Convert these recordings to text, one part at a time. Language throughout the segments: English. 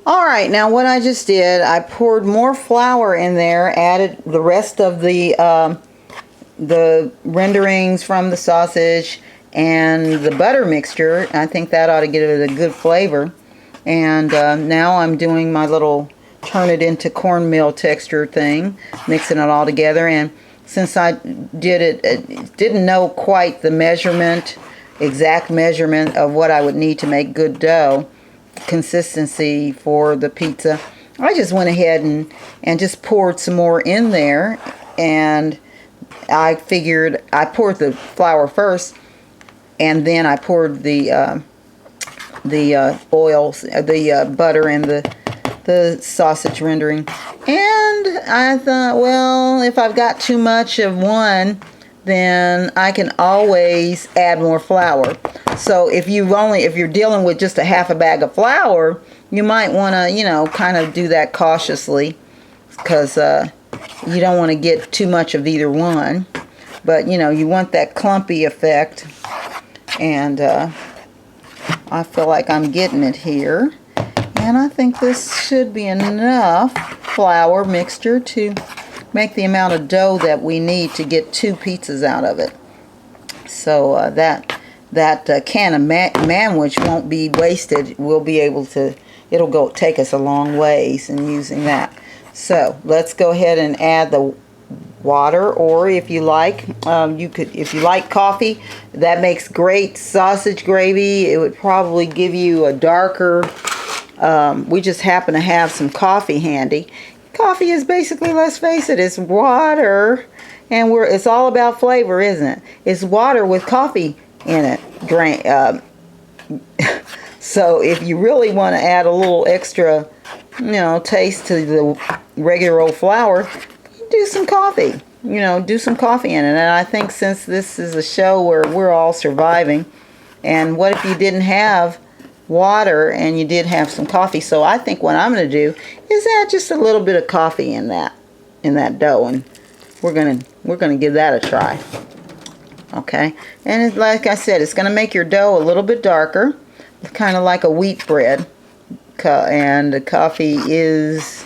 Alright, now what I just did, I poured more flour in there, added the rest of the renderings from the sausage and the butter mixture. I think that ought to give it a good flavor. And now I'm doing my little turn it into cornmeal texture thing, mixing it all together. And since I did it, didn't know quite the exact measurement of what I would need to make good dough consistency for the pizza, I just went ahead and just poured some more in there. And I figured I poured the flour first, and then I poured the oils, the butter, and the sausage rendering. And I thought, well, if I've got too much of one, then I can always add more flour. So if you're dealing with just a half a bag of flour, you might want to, kind of do that cautiously, because you don't want to get too much of either one. But you want that clumpy effect, and I feel like I'm getting it here. And I think this should be enough flour mixture to make the amount of dough that we need to get 2 pizzas out of it. So that can of manwich won't be wasted. We'll be able to, it'll take us a long ways in using that. So let's go ahead and add the water, or if you like, if you like coffee, that makes great sausage gravy. It would probably give you a darker, we just happen to have some coffee handy. Coffee is basically, let's face it, it's water, and it's all about flavor, isn't it? It's water with coffee in it. So if you really want to add a little extra, taste to the regular old flour, do some coffee. Do some coffee in it. And I think since this is a show where we're all surviving, and what if you didn't have water and you did have some coffee? So I think what I'm going to do is add just a little bit of coffee in that dough, and we're gonna give that a try. Okay, and like I said, it's going to make your dough a little bit darker, kind of like a wheat bread. And the coffee is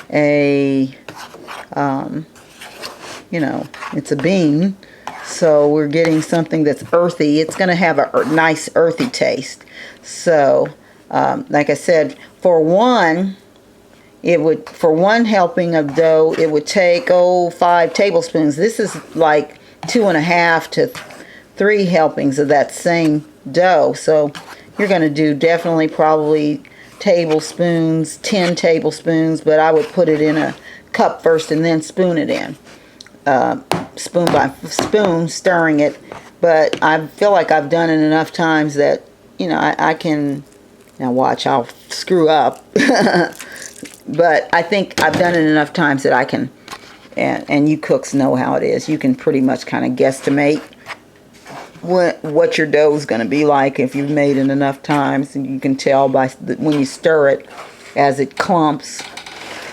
a it's a bean, so we're getting something that's earthy. It's going to have a nice earthy taste. So like I said, for one helping of dough, it would take 5 tablespoons. This is like 2.5 to 3 helpings of that same dough. So you're going to do definitely probably tablespoons, 10 tablespoons, but I would put it in a cup first and then spoon it in, spoon by spoon, stirring it. But I feel like I've done it enough times that I can. Now watch, I'll screw up. But I think I've done it enough times that I can, and you cooks know how it is. You can pretty much kind of guesstimate what your dough is going to be like if you've made it enough times, and you can tell by when you stir it as it clumps,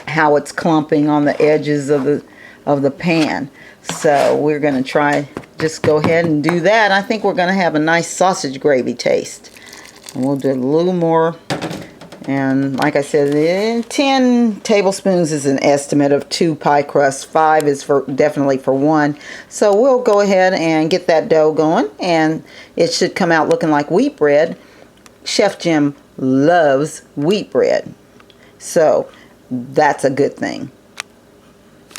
how it's clumping on the edges of the pan. So we're going to try, just go ahead and do that. I think we're going to have a nice sausage gravy taste. And we'll do a little more. And like I said, 10 tablespoons is an estimate of 2 pie crusts. 5 is definitely for 1. So we'll go ahead and get that dough going, and it should come out looking like wheat bread. Chef Jim loves wheat bread, so that's a good thing.